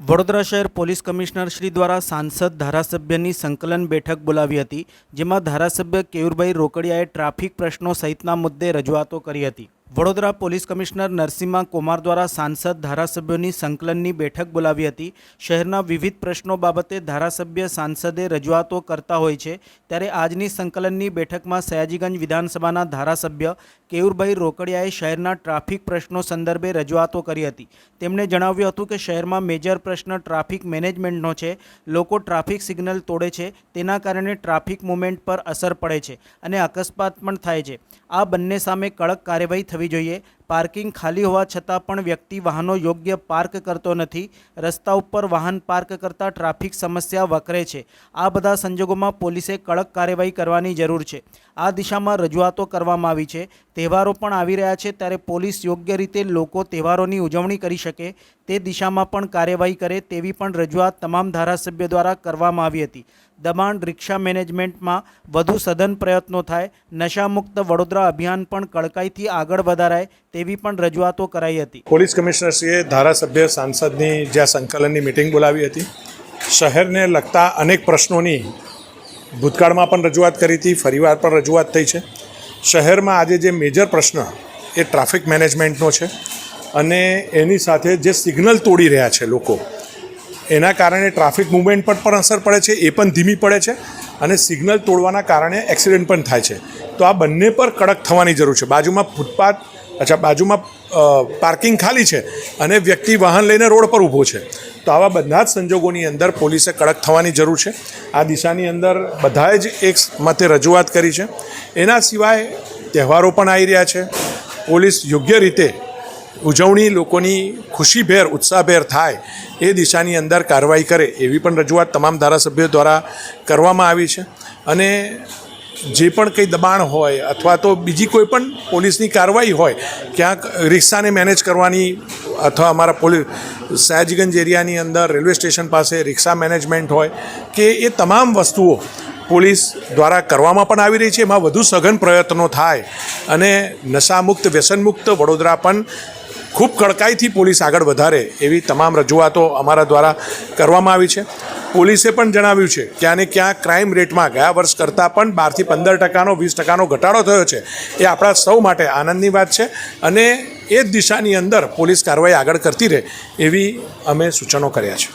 વડોદરા શહેર police commissioner Shri દ્વારા સાંસદ ધારાસભ્યની સંકલન બેઠક બોલાવી હતી, જેમાં ધારાસભ્ય કેયુરભાઈ રોકડિયાએ ટ્રાફિક પ્રશ્નો સહિતના મુદ્દે રજૂઆતો કરી હતી। વડોદરા પોલીસ કમિશનર નરસિમ્હા કુમાર દ્વારા સાંસદ ધારાસભ્યોની સંકલનની બેઠક બોલાવી હતી। શહેરના વિવિધ પ્રશ્નો બાબતે ધારાસભ્ય સાંસદે રજૂઆતો કરતા હોય છે, ત્યારે આજની સંકલનની બેઠકમાં સયાજીગંજ વિધાનસભાના ધારાસભ્ય કેયુરભાઈ રોકડિયાએ શહેરના ટ્રાફિક પ્રશ્નો સંદર્ભે રજૂઆતો કરી હતી। તેમણે જણાવ્યું હતું કે શહેરમાં મેજર પ્રશ્ન ટ્રાફિક મેનેજમેન્ટનો છે। લોકો ટ્રાફિક સિગ્નલ તોડે છે, તેના કારણે ટ્રાફિક મૂવમેન્ટ પર અસર પડે છે અને અકસ્માત પણ થાય છે। આ બંને સામે કડક કાર્યવાહી થવી જોઈએ। પાર્કિંગ ખાલી હોવા છતાં પણ વ્યક્તિ વાહનો યોગ્ય પાર્ક કરતો નથી। રસ્તા ઉપર વાહન પાર્ક કરતાં ટ્રાફિક સમસ્યા વકરે છે। આ બધા સંજોગોમાં પોલીસે કડક કાર્યવાહી કરવાની જરૂર છે। આ દિશામાં રજૂઆતો કરવામાં આવી છે। તહેવારો પણ આવી રહ્યા છે, ત્યારે પોલીસ યોગ્ય રીતે લોકો તહેવારોની ઉજવણી કરી શકે તે દિશામાં પણ કાર્યવાહી કરે તેવી પણ રજૂઆત તમામ ધારાસભ્યો દ્વારા કરવામાં આવી હતી। દબાણ રિક્ષા મેનેજમેન્ટમાં વધુ સઘન પ્રયત્નો થાય, નશામુક્ત વડોદરા અભિયાન પણ કડકાઈથી આગળ વધારાય તેવી પણ રજૂઆતો કરાઈ હતી। પોલીસ કમિશનરશ્રીએ ધારાસભ્ય સાંસદની જ્યાં સંકલનની મિટિંગ બોલાવી હતી, શહેરને લગતા અનેક પ્રશ્નોની ભૂતકાળમાં પણ રજૂઆત કરી હતી, ફરીવાર પણ રજૂઆત થઈ છે। શહેરમાં આજે જે મેજર પ્રશ્ન એ ટ્રાફિક મેનેજમેન્ટનો છે અને એની સાથે જે સિગ્નલ તોડી રહ્યા છે લોકો, એના કારણે ટ્રાફિક મૂવમેન્ટ પર પણ અસર પડે છે, એ પણ ધીમી પડે છે અને સિગ્નલ તોડવાના કારણે એક્સિડન્ટ પણ થાય છે। તો આ બંને પર કડક થવાની જરૂર છે। બાજુમાં પાર્કિંગ ખાલી છે અને વ્યક્તિ વાહન લઈને રોડ પર ઊભો છે, તો આવા બધા જ સંજોગોની અંદર પોલીસે કડક થવાની જરૂર છે। આ દિશાની અંદર બધાએ જ એક મતે રજૂઆત કરી છે। એના સિવાય તહેવારો પણ આવી રહ્યા છે, પોલીસ યોગ્ય રીતે ઉજવણી લોકોની ખુશીભેર ઉત્સાહભેર થાય એ દિશાની અંદર કાર્યવાહી કરે એવી પણ રજૂઆત તમામ ધારાસભ્યો દ્વારા કરવામાં આવી છે। અને જે પણ કંઈ દબાણ હોય અથવા તો બીજી કોઈ પણ પોલીસની કાર્યવાહી હોય, ક્યાંક રિક્ષાને મેનેજ કરવાની અથવા અમારા સયાજીગંજ એરિયાની અંદર રેલવે સ્ટેશન પાસે રિક્ષા મેનેજમેન્ટ હોય કે એ તમામ વસ્તુઓ પોલીસ દ્વારા કરવામાં પણ આવી રહી છે। એમાં વધુ સઘન પ્રયત્નો થાય અને નશામુક્ત વ્યસનમુક્ત વડોદરા પણ ખૂબ કડકાઈથી પોલીસ આગળ વધારે એવી તમામ રજૂઆતો અમારા દ્વારા કરવામાં આવી છે। પોલીસે પણ જણાવ્યું છે કે આને ક્યાં ક્રાઇમ રેટમાં ગયા વર્ષ કરતાં પણ 12 થી 15%, 20% ઘટાડો થયો છે। એ આપણા સૌ માટે આનંદની વાત છે અને એ જ દિશાની અંદર પોલીસ કાર્યવાહી આગળ કરતી રહે એવી અમે સૂચનો કર્યા છે।